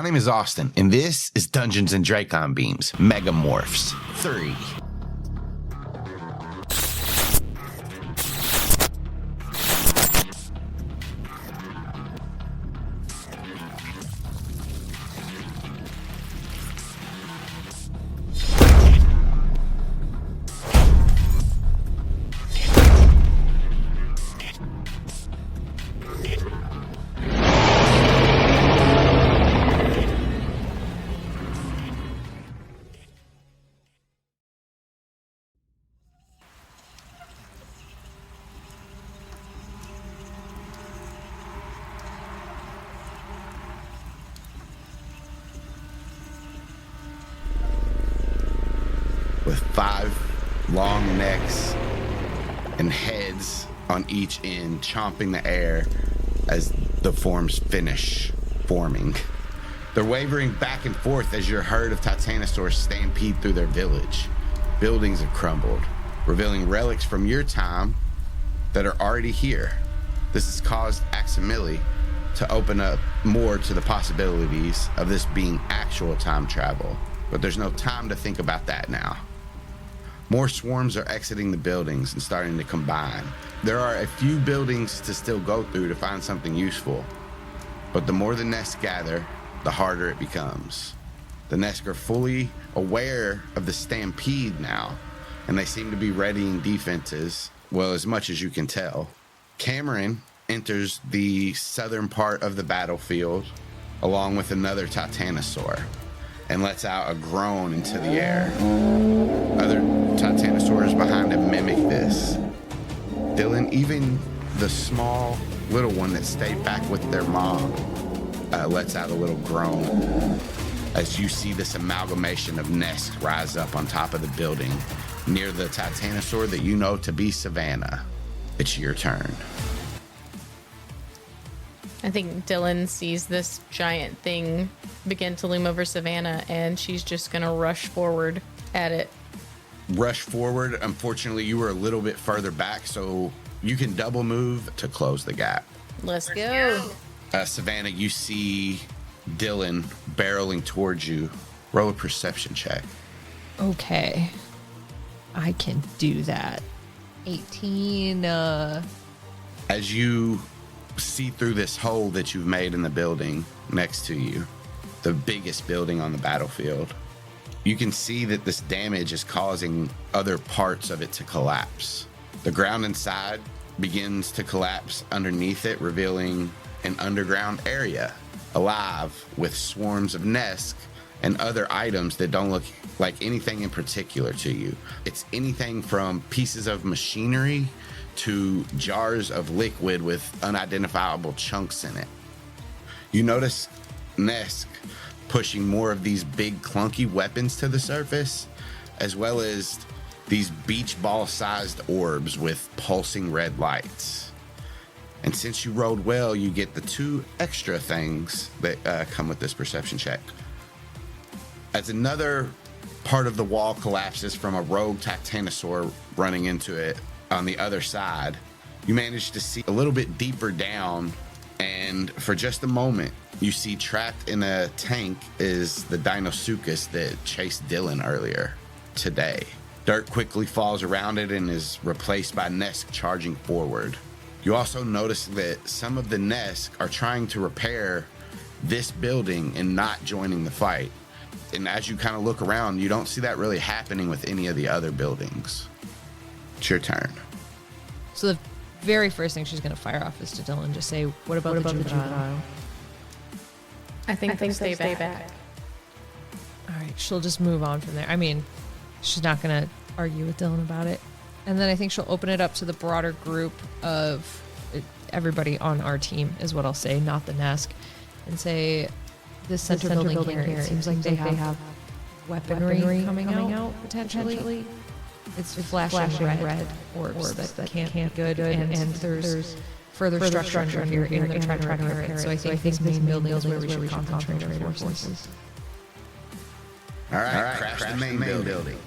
My name is Austin, and this is Dungeons and Dracon Beams, Megamorphs 3. With 5 long necks and heads on each end, chomping the air as the forms finish forming. They're wavering back and forth as your herd of Dinosaurs stampede through their village. Buildings have crumbled, revealing relics from your time that are already here. This has caused Aximili to open up more to the possibilities of this being actual time travel, but there's no time to think about that now. More swarms are exiting the buildings and starting to combine. There are a few buildings to still go through to find something useful, but the more the Nesk gather, the harder it becomes. The Nesk are fully aware of the stampede now, and they seem to be readying defenses, well, as much as you can tell. Kamren enters the southern part of the battlefield along with another Titanosaur and lets out a groan into the air. Other Titanosaurs behind him mimic this. Dylan, even the small little one that stayed back with their mom, lets out a little groan as you see this amalgamation of Nesk rise up on top of the building near the Titanosaur that you know to be Savannah. It's your turn. I think Dylan sees this giant thing begin to loom over Savannah, and she's just going to rush forward at it. Rush forward. Unfortunately, you were a little bit further back, so you can double move to close the gap. Let's go. Savannah, you see Dylan barreling towards you. Roll a perception check. Okay. I can do that. 18. As you see through this hole that you've made in the building next to you, the biggest building on the battlefield, you can see that this damage is causing other parts of it to collapse. The ground inside begins to collapse underneath it, revealing an underground area alive with swarms of Nesk and other items that don't look like anything in particular to you. It's anything from pieces of machinery to jars of liquid with unidentifiable chunks in it. You notice Nesk pushing more of these big clunky weapons to the surface, as well as these beach ball sized orbs with pulsing red lights. And since you rolled well, you get the 2 extra things that come with this perception check. As another part of the wall collapses from a rogue Titanosaur running into it on the other side, you manage to see a little bit deeper down, and for just a moment, you see trapped in a tank is the Dinosaurus that chased Dylan earlier today. Dirt quickly falls around it and is replaced by Nesk charging forward. You also notice that some of the Nesk are trying to repair this building and not joining the fight. And as you kind of look around, you don't see that really happening with any of the other buildings. It's your turn. So the very first thing she's going to fire off is to Dylan. Just say, what about the juvenile? I think they stay back. All right, she'll just move on from there. I mean, she's not going to argue with Dylan about it. And then I think she'll open it up to the broader group of everybody on our team, is what I'll say, not the Nesk, and say, this center building here, it seems like they have weaponry coming out potentially. It's flashing red orbs that can't be good, and there's further structure under here in the trying to repair it. So I think this main building is where we should concentrate our forces. All right, crash the main building.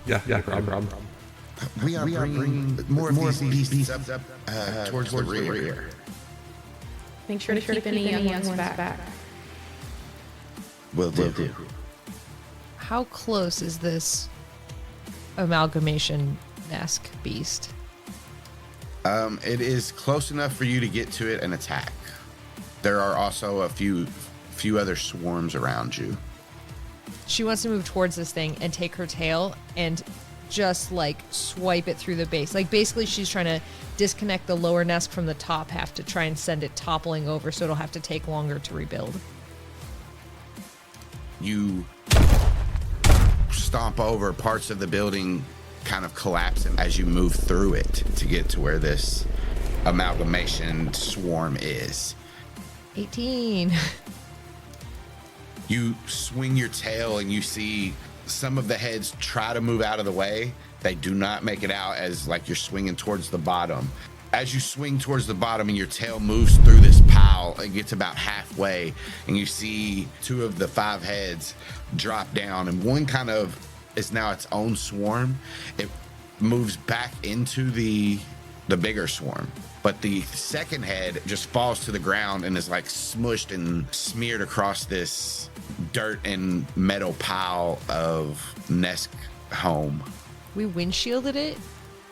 Yeah, no problem. We are bringing more of these beasts up towards the rear. Make sure to keep any young ones back. Will do. How close is this amalgamation Nesk beast? It is close enough for you to get to it and attack. There are also a few other swarms around you. She wants to move towards this thing and take her tail and just like swipe it through the base. Like basically she's trying to disconnect the lower Nesk from the top half to try and send it toppling over so it'll have to take longer to rebuild. You stomp over parts of the building, kind of collapse as you move through it to get to where this amalgamation swarm is. 18. You swing your tail and you see some of the heads try to move out of the way. They do not make it out as like you're swinging towards the bottom. As you swing towards the bottom and your tail moves through this pile, it gets about halfway and you see 2 of the 5 heads drop down, and one kind of is now its own swarm. It moves back into the bigger swarm, but the second head just falls to the ground and is like smushed and smeared across this dirt and metal pile of Nesk home. We windshielded it?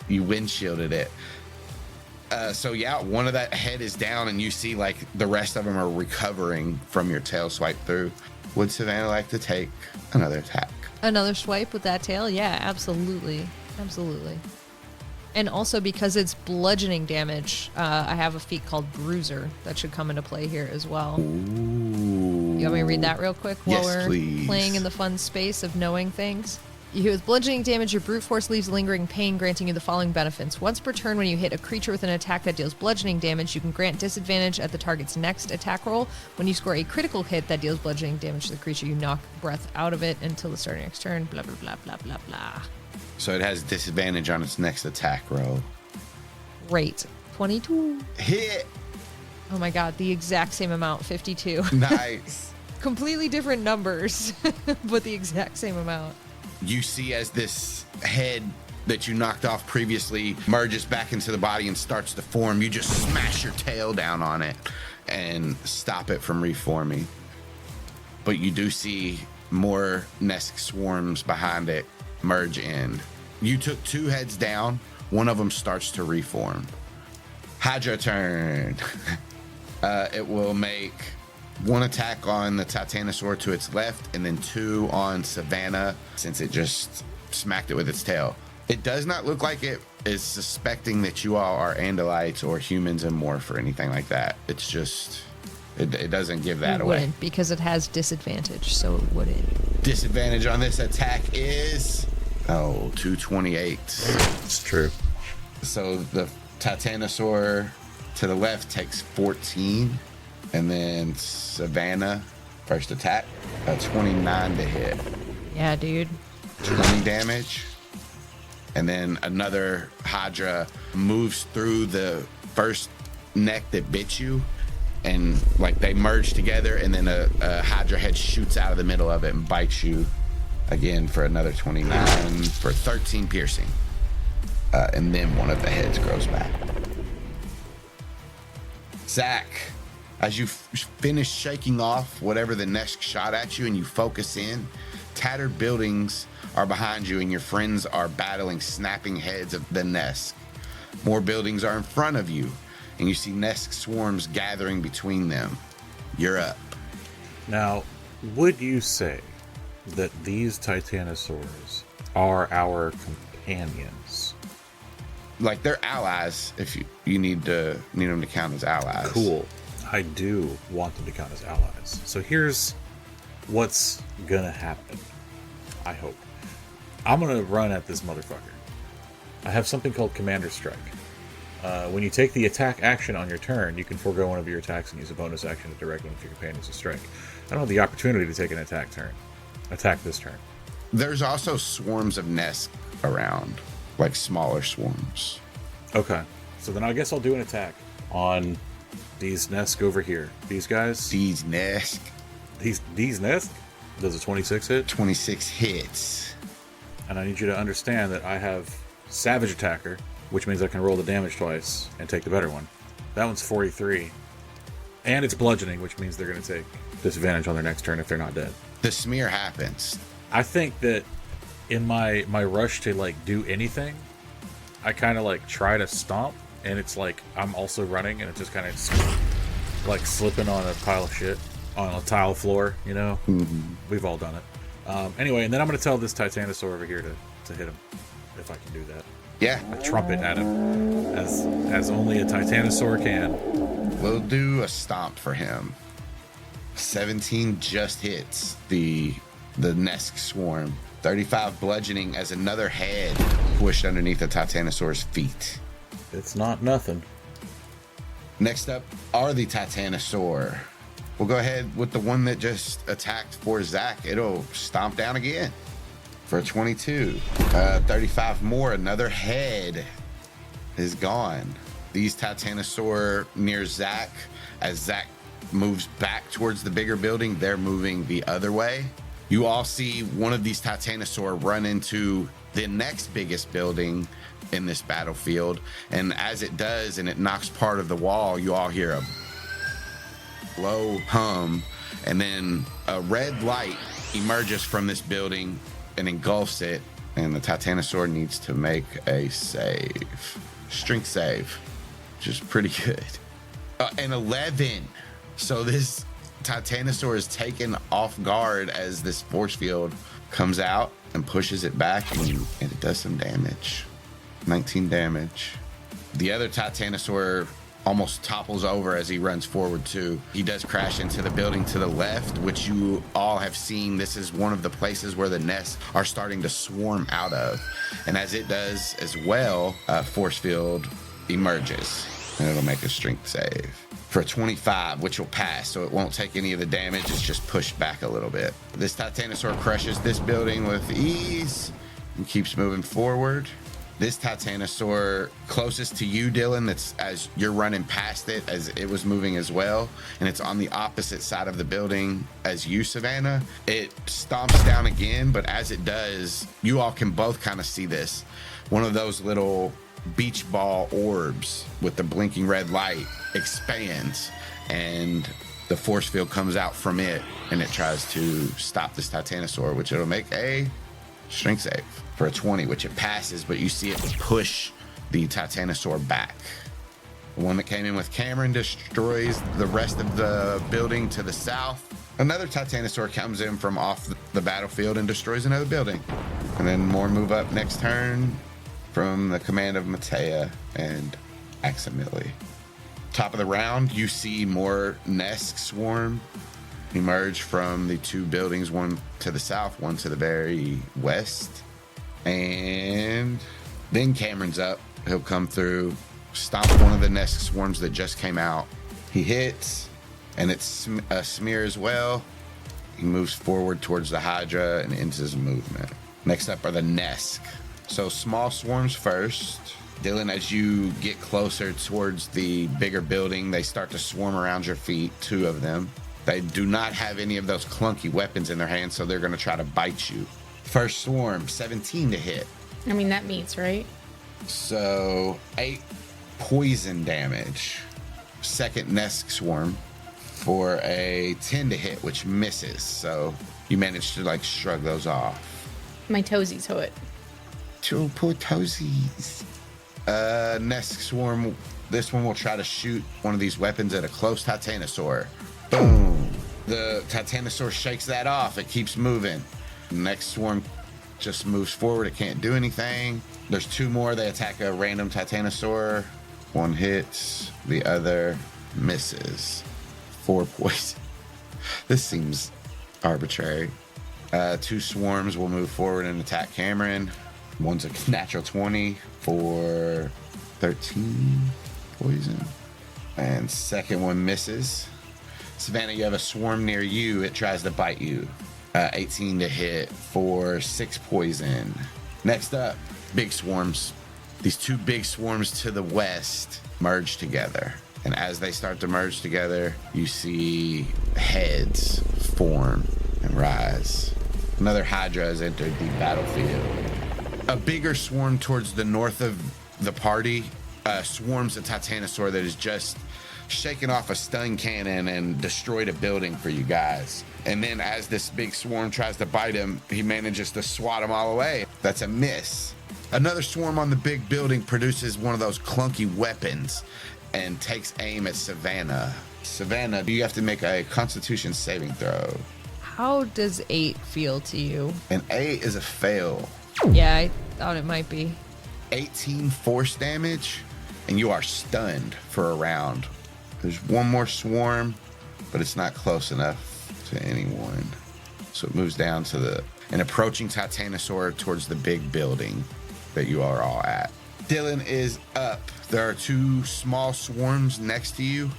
You windshielded it. So yeah, one of that head is down and you see like the rest of them are recovering from your tail swipe through. Would Savannah like to take another attack? Another swipe with that tail? Yeah, absolutely. Absolutely. And also because it's bludgeoning damage, I have a feat called Bruiser that should come into play here as well. Ooh. You want me to read that real quick while we're please. Playing in the fun space of knowing things? You hit with bludgeoning damage, your brute force leaves lingering pain, granting you the following benefits. Once per turn, when you hit a creature with an attack that deals bludgeoning damage, you can grant disadvantage at the target's next attack roll. When you score a critical hit that deals bludgeoning damage to the creature, you knock breath out of it until the start of next turn. Blah, blah, blah, blah, blah, blah. So it has disadvantage on its next attack roll. Great. 22. Hit. Oh my god, the exact same amount, 52. Nice. Completely different numbers, but the exact same amount. You see as this head that you knocked off previously merges back into the body and starts to form, you just smash your tail down on it and stop it from reforming. But you do see more Nesk swarms behind it merge in. You took 2 heads down. One of them starts to reform. Hydra turn. It will make 1 attack on the Titanosaur to its left and then 2 on Savannah since it just smacked it with its tail. It does not look like it is suspecting that you all are Andalites or humans and morph or anything like that. It's just, it doesn't give that away. Wouldn't, because it has disadvantage, so it wouldn't. Disadvantage on this attack is 228. It's true. So the Titanosaur to the left takes 14, and then Savannah first attack 29 to hit. Yeah, dude. 20 damage, and then another Hydra moves through the first neck that bit you, and like they merge together, and then a Hydra head shoots out of the middle of it and bites you again for another 29 for 13 piercing. And then one of the heads grows back. Zach, as you finish shaking off whatever the Nesk shot at you and you focus in, tattered buildings are behind you and your friends are battling snapping heads of the Nesk. More buildings are in front of you and you see Nesk swarms gathering between them. You're up. Now, would you say that these Titanosaurs are our companions? Like they're allies if you need them to count as allies. Cool. I do want them to count as allies. So here's what's gonna happen. I hope. I'm gonna run at this motherfucker. I have something called Commander Strike. When you take the attack action on your turn, you can forego one of your attacks and use a bonus action to direct one of your companions to strike. I don't have the opportunity to take an attack this turn. There's also swarms of Nesk around, like smaller swarms. Okay. So then I guess I'll do an attack on these Nesk over here. These guys? These Nesk. These Nesk? Does a 26 hit? 26 hits. And I need you to understand that I have Savage Attacker, which means I can roll the damage twice and take the better one. That one's 43. And it's bludgeoning, which means they're going to take disadvantage on their next turn if they're not dead. The smear happens. I think that in my rush to like do anything, I kind of like try to stomp, and it's like I'm also running, and it's just kind of like slipping on a pile of shit on a tile floor. You know, We've all done it. Anyway, and then I'm going to tell this Titanosaur over here to hit him if I can do that. Yeah. A trumpet at him, as only a Titanosaur can. We'll do a stomp for him. 17 just hits the Nesk swarm. 35 bludgeoning as another head pushed underneath the Titanosaur's feet. It's not nothing. Next up are the Titanosaur. We'll go ahead with the one that just attacked for Zach. It'll stomp down again for 22. 35 more. Another head is gone. These Titanosaur near Zach, as Zach moves back towards the bigger building, they're moving the other way. You all see one of these Titanosaur run into the next biggest building in this battlefield, and as it does and it knocks part of the wall, you all hear a low hum, and then a red light emerges from this building and engulfs it, and the Titanosaur needs to make a save. Strength save, which is pretty good. An 11. So this Titanosaur is taken off guard as this force field comes out and pushes it back, and it does some damage. 19 damage. The other Titanosaur almost topples over as he runs forward too. He does crash into the building to the left, which you all have seen. This is one of the places where the nests are starting to swarm out of. And as it does as well, force field emerges, and it'll make a strength save for a 25, which will pass, so it won't take any of the damage. It's just pushed back a little bit. This Titanosaur crushes this building with ease and keeps moving forward. This Titanosaur closest to you, Dylan, that's as you're running past it, as it was moving as well, and it's on the opposite side of the building as you, Savannah. It stomps down again, but as it does, you all can both kind of see this. One of those little beach ball orbs with the blinking red light expands, and the force field comes out from it, and it tries to stop this Titanosaur, which it'll make a strength save for a 20, which it passes, but you see it push the Titanosaur back. The one that came in with Kamren destroys the rest of the building to the south. Another Titanosaur comes in from off the battlefield and destroys another building. And then more move up next turn from the command of Matea and Aximili. Top of the round, you see more Nesk swarm emerge from the two buildings, one to the south, one to the very west. And then Kamren's up. He'll come through, stomp one of the Nesk swarms that just came out. He hits, and it's a smear as well. He moves forward towards the Hydra and ends his movement. Next up are the Nesk. So small swarms first. Dylan, as you get closer towards the bigger building, they start to swarm around your feet, two of them. They do not have any of those clunky weapons in their hands, so they're going to try to bite you. First swarm, 17 to hit. I mean, that meets, right? So 8 poison damage. Second Nesk swarm for a 10 to hit, which misses. So you managed to like shrug those off. My toesies hurt. Two poor toesies. Nesk swarm. This one will try to shoot one of these weapons at a close Titanosaur. Boom. The Titanosaur shakes that off. It keeps moving. Next swarm just moves forward. It can't do anything. There's two more. They attack a random Titanosaur. One hits. The other misses. 4 poison. This seems arbitrary. 2 swarms will move forward and attack Kamren. One's a natural 20 for 13 poison. And second one misses. Savannah, you have a swarm near you. It tries to bite you. 18 to hit for 6 poison. Next up, big swarms. These 2 big swarms to the west merge together. And as they start to merge together, you see heads form and rise. Another Hydra has entered the battlefield. A bigger swarm towards the north of the party swarms a Titanosaur that is just shaking off a stun cannon and destroyed a building for you guys. And then as this big swarm tries to bite him, he manages to swat them all away. That's a miss. Another swarm on the big building produces one of those clunky weapons and takes aim at Savannah. Savannah, you have to make a Constitution saving throw. How does 8 feel to you? An 8 is a fail. Yeah, I thought it might be. 18 force damage, and you are stunned for a round. There's one more swarm, but it's not close enough to anyone. So it moves down to an approaching Titanosaur towards the big building that you are all at. Dylan is up. There are 2 small swarms next to you,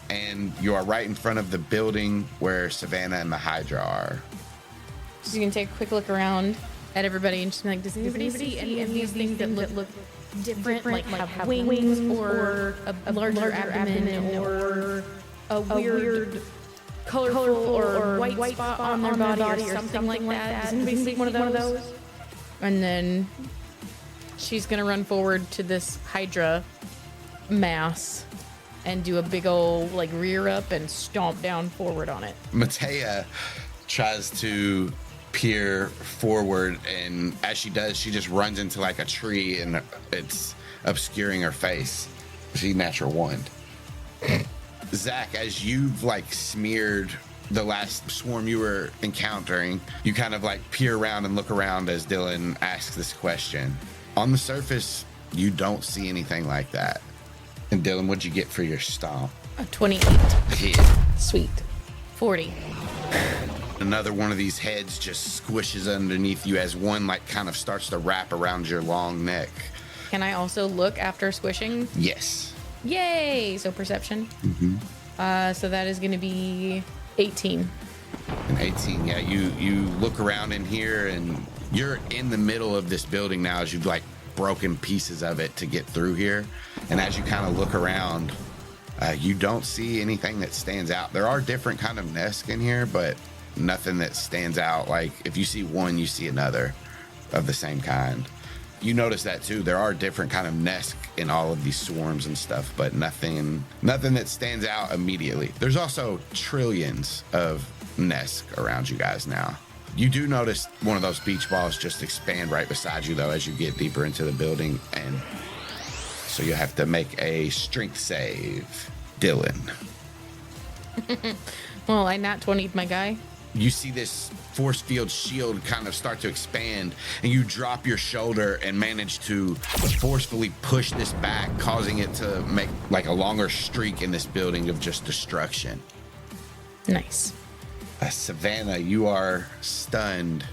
and you are right in front of the building where Savannah and the Hydra are. So you can take a quick look around at everybody and just be like, does anybody see any of these things that look different, like have wings or a larger abdomen or a weird colorful or white spot on their body or something like that? Does anybody see one of those? And then she's gonna run forward to this Hydra mass and do a big old like rear up and stomp down forward on it. Matea tries to peer forward, and as she does, she just runs into like a tree and it's obscuring her face. She natural 1. Zach, as you've like smeared the last swarm you were encountering, you kind of like peer around and look around as Dylan asks this question. On the surface, you don't see anything like that. And Dylan, what'd you get for your stomp? A 28. Hit. Sweet. 40. Another one of these heads just squishes underneath you as one like kind of starts to wrap around your long neck. Can I also look after squishing? Yes. Yay! So perception. So that is going to be 18. An 18, yeah. You look around in here and you're in the middle of this building now as you've like broken pieces of it to get through here. And as you kind of look around, you don't see anything that stands out. There are different kind of Nesk in here, but nothing that stands out. Like if you see one, you see another of the same kind. You notice that too. There are different kind of Nesk in all of these swarms and stuff, but nothing that stands out immediately. There's also trillions of Nesk around you guys now. You do notice one of those beach balls just expand right beside you though as you get deeper into the building, and so you have to make a strength save. Dylan. Well, I nat 20'd my guy. You see this force field shield kind of start to expand, and you drop your shoulder and manage to forcefully push this back, causing it to make like a longer streak in this building of just destruction. Nice. Savannah, you are stunned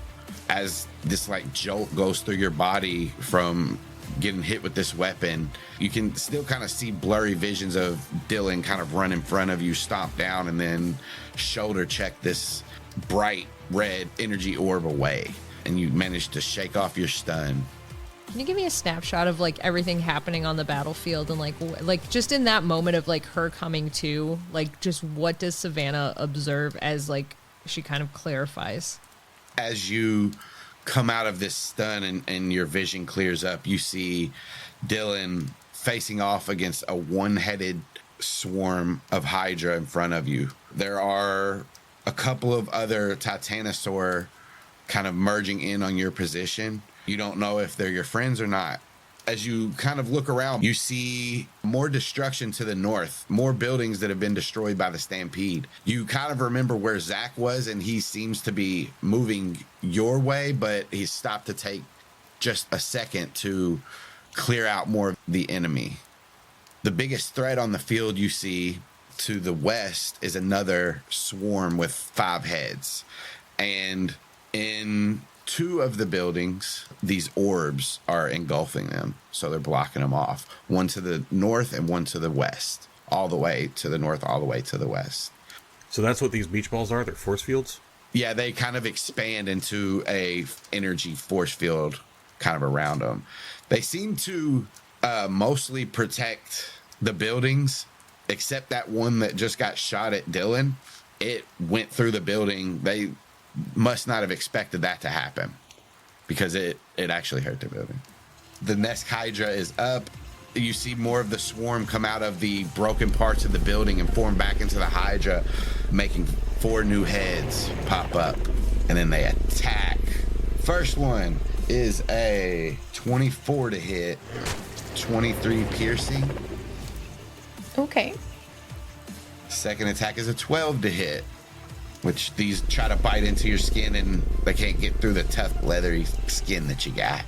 as this like jolt goes through your body from getting hit with this weapon. You can still kind of see blurry visions of Dylan kind of run in front of you, stomp down, and then shoulder check this bright red energy orb away, and you manage to shake off your stun. Can you give me a snapshot of like everything happening on the battlefield and like just in that moment of like her coming to, like just what does Savannah observe as like she kind of clarifies? As you come out of this stun and your vision clears up, you see Dylan facing off against a one-headed swarm of Hydra in front of you. There are a couple of other Titanosaur kind of merging in on your position. You don't know if they're your friends or not. As you kind of look around, you see more destruction to the north, more buildings that have been destroyed by the stampede. You kind of remember where Zach was, and he seems to be moving your way, but he's stopped to take just a second to clear out more of the enemy. The biggest threat on the field you see to the west is another swarm with 5 heads. And in 2 of the buildings, these orbs are engulfing them, so they're blocking them off. One to the north and one to the west. All the way to the north, all the way to the west. So that's what these beach balls are? They're force fields? Yeah, they kind of expand into a energy force field kind of around them. They seem to mostly protect the buildings, except that one that just got shot at Dylan. It went through the building. They must not have expected that to happen because it actually hurt the building. The Nesk Hydra is up. you see more of the swarm come out of the broken parts of the building and form back into the Hydra, making 4 new heads pop up, and then they attack. First one is a 24 to hit, 23 piercing. Okay. Second attack is a 12 to hit, which these try to bite into your skin and they can't get through the tough leathery skin that you got.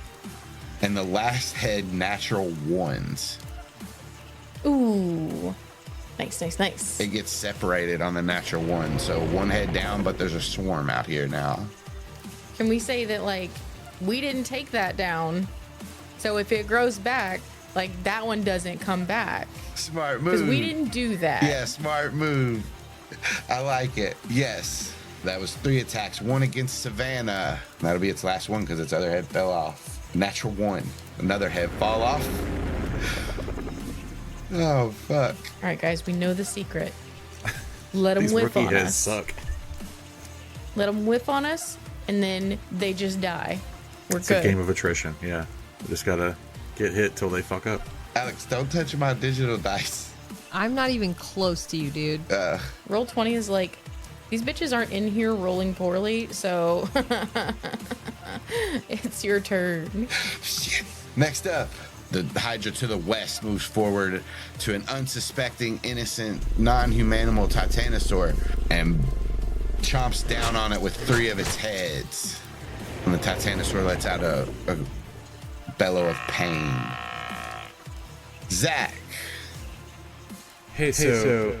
And the last head, natural 1s. Ooh. Nice. It gets separated on the natural 1. So 1 head down, but there's a swarm out here now. Can we say that, like, we didn't take that down? So if it grows back, like, that one doesn't come back. Smart move. Because we didn't do that. Yeah, smart move. I like it. Yes. That was 3 attacks. 1 against Savannah. That'll be its last one because its other head fell off. Natural 1. Another head fall off. Oh, fuck. All right, guys, we know the secret. Let them These whiff rookie on heads us. suck. Let them whiff on us, and then they just die. We're It's good. a game of attrition. Yeah, we just gotta get hit till they fuck up. Alex, don't touch my digital dice. I'm not even close to you, dude. Roll 20 is like, these bitches aren't in here rolling poorly, so it's your turn. Shit. Next up, the Hydra to the west moves forward to an unsuspecting, innocent, non-humanimal Titanosaur and chomps down on it with 3 of its heads. And the Titanosaur lets out a bellow of pain. Zach. Hey, so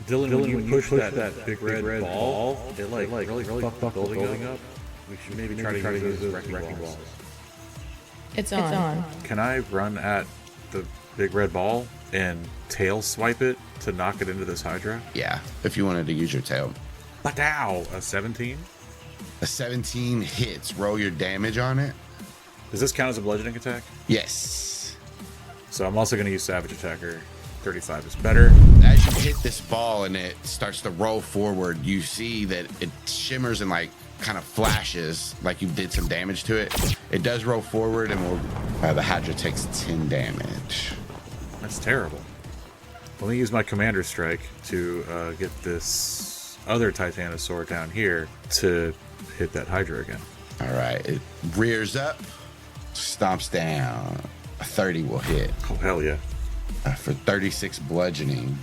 Dylan, when you push that big red ball, it like really fucked the building up. We should maybe try to use those wrecking balls. It's on. Can I run at the big red ball and tail swipe it to knock it into this Hydra? Yeah, if you wanted to use your tail. Ow! A 17? A 17 hits. Roll your damage on it. Does this count as a bludgeoning attack? Yes. So I'm also going to use Savage Attacker. 35 is better. As you hit this ball and it starts to roll forward, you see that it shimmers and like kind of flashes like you did some damage to it. It does roll forward and the Hydra takes 10 damage. That's terrible. Let me use my Commander Strike to get this other Titanosaur down here to hit that Hydra again. All right, it rears up, stomps down. A 30 will hit Oh, hell yeah. for 36 bludgeoning.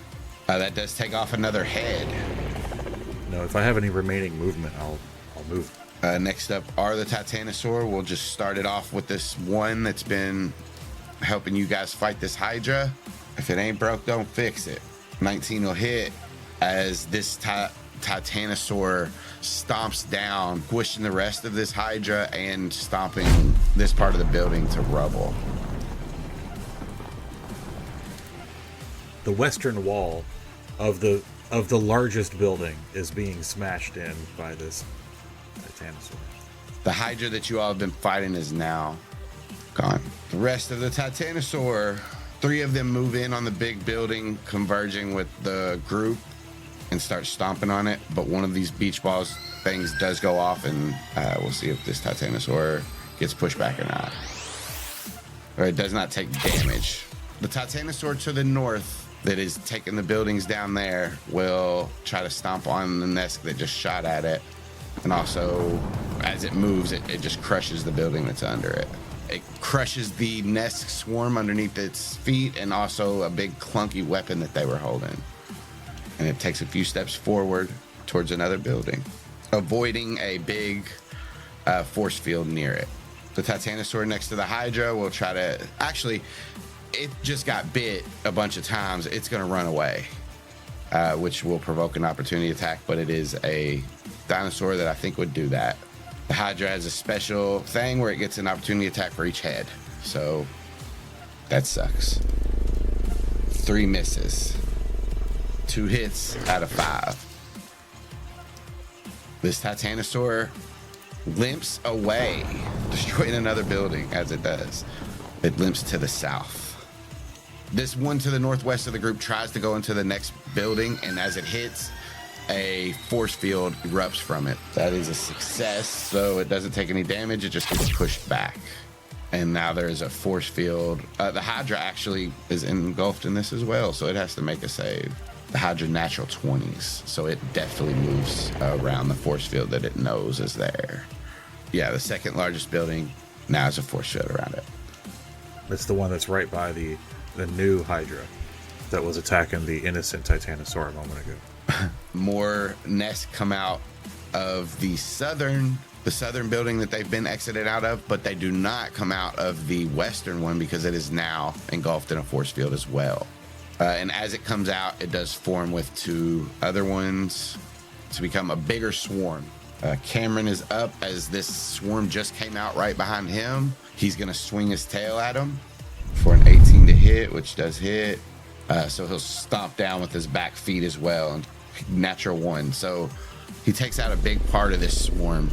That does take off another head. No, if I have any remaining movement, I'll move. Next up are the Titanosaur. We'll just start it off with this one that's been helping you guys fight this Hydra. If it ain't broke, don't fix it. 19 will hit as this Titanosaur stomps down, pushing the rest of this Hydra and stomping this part of the building to rubble. The western wall of the largest building is being smashed in by this Titanosaur. The Hydra that you all have been fighting is now gone. The rest of the Titanosaur, 3 of them move in on the big building, converging with the group and start stomping on it. But one of these beach balls things does go off, and we'll see if this Titanosaur gets pushed back or not. Or it does not take damage. The Titanosaur to the north that is taking the buildings down there will try to stomp on the Nesk that just shot at it. And also, as it moves, it just crushes the building that's under it. It crushes the Nesk swarm underneath its feet and also a big clunky weapon that they were holding. And it takes a few steps forward towards another building, avoiding a big force field near it. The Titanosaur next to the Hydra will try to... Actually, it just got bit a bunch of times. It's going to run away, which will provoke an opportunity attack, but it is a dinosaur that I think would do that. The Hydra has a special thing where it gets an opportunity attack for each head, so that sucks. 3 misses. 2 hits out of 5. This Titanosaur limps away, destroying another building as it does. It limps to the south. This one to the northwest of the group tries to go into the next building, and as it hits, a force field erupts from it. That is a success, so it doesn't take any damage. It just gets pushed back. And now there's a force field. The Hydra actually is engulfed in this as well, so it has to make a save. The Hydra natural 20s, so it definitely moves around the force field that it knows is there. Yeah, the second largest building now has a force field around it. That's the one that's right by the new Hydra that was attacking the innocent Titanosaur a moment ago. More Nesk come out of the southern building that they've been exited out of, but they do not come out of the western one because it is now engulfed in a force field as well. And as it comes out, it does form with 2 other ones to become a bigger swarm. Kamren is up as this swarm just came out right behind him. He's going to swing his tail at him for an 18 to hit, which does hit. So he'll stomp down with his back feet as well. Natural 1. So he takes out a big part of this swarm,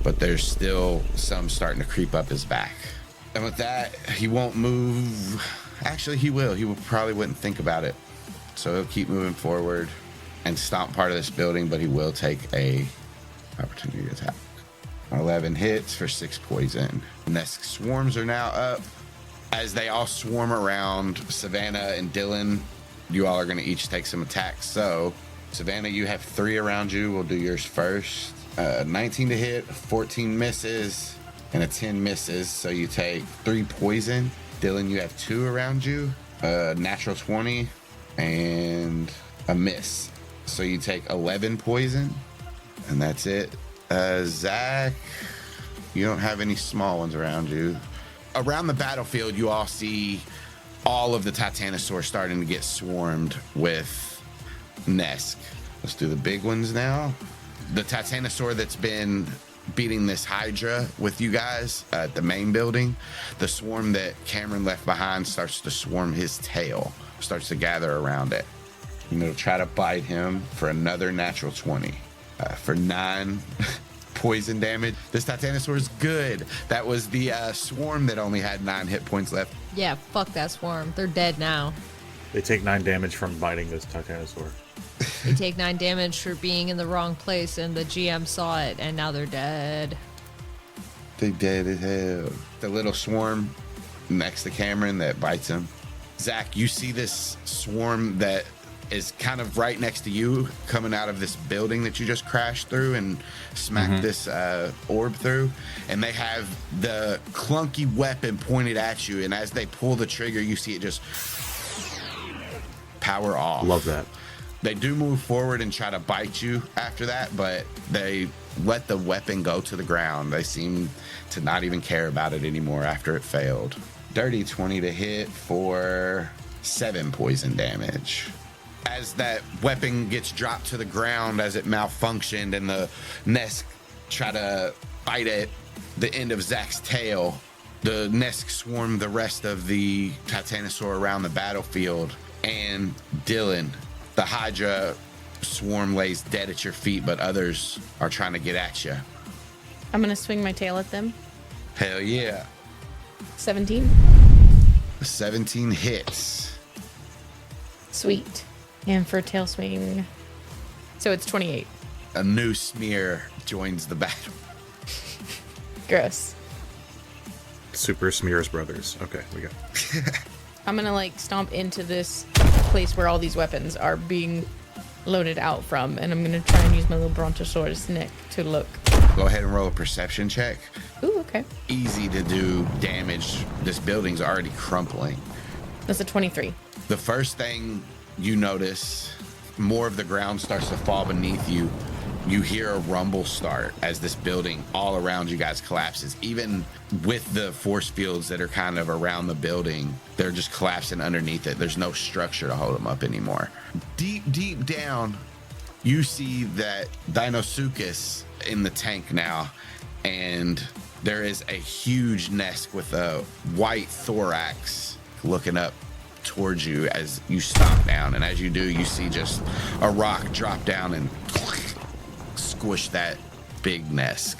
but there's still some starting to creep up his back. And with that, he won't move. Actually, he will. He probably wouldn't think about it. So he'll keep moving forward and stomp part of this building, but he will take a opportunity attack. 11 hits for 6 poison. Nesk swarms are now up. As they all swarm around Savannah and Dylan, you all are going to each take some attacks. So, Savannah, you have 3 around you. We'll do yours first. 19 to hit, 14 misses, and a 10 misses. So you take 3 poison. Dylan, you have 2 around you. Natural 20 and a miss. So you take 11 poison, and that's it. Zach, you don't have any small ones around you. Around the battlefield, you all see all of the Titanosaurs starting to get swarmed with Nesk. Let's do the big ones now. The Titanosaur that's been beating this Hydra with you guys at the main building, the swarm that Kamren left behind starts to swarm his tail, starts to gather around it. And it'll try to bite him for another natural 20 for 9 poison damage. This Titanosaur is good. That was the swarm that only had 9 hit points left. Yeah, fuck that swarm. They're dead now. They take 9 damage from biting this Titanosaur. They take 9 damage for being in the wrong place, and the GM saw it, and now they're dead. They dead as hell. The little swarm next to Kamren that bites him. Zach, you see this swarm that is kind of right next to you coming out of this building that you just crashed through and smacked this orb through, and they have the clunky weapon pointed at you, and as they pull the trigger, you see it just power off. Love that. They do move forward and try to bite you after that, but they let the weapon go to the ground. They seem to not even care about it anymore after it failed. Dirty 20 to hit for 7 poison damage. As that weapon gets dropped to the ground as it malfunctioned and the Nesk try to bite at the end of Zach's tail, the Nesk swarm the rest of the Titanosaur around the battlefield. And Dylan, the Hydra swarm lays dead at your feet, but others are trying to get at you. I'm going to swing my tail at them. Hell yeah. 17. 17 hits. Sweet. And for tail swing, so it's 28. A new smear joins the battle. Gross. Super Smears Brothers. Okay, we got. I'm going to like stomp into this place where all these weapons are being loaded out from, and I'm going to try and use my little Brontosaurus neck to look. Go ahead and roll a perception check. Ooh, okay. Easy to do damage. This building's already crumpling. That's a 23. The first thing you notice, more of the ground starts to fall beneath you. You hear a rumble start as this building all around you guys collapses. Even with the force fields that are kind of around the building, they're just collapsing underneath it. There's no structure to hold them up anymore. Deep down, you see that Dinosuchus in the tank now, and there is a huge Nesk with a white thorax looking up towards you as you stomp down, and as you do, you see just a rock drop down and squish that big Nesk.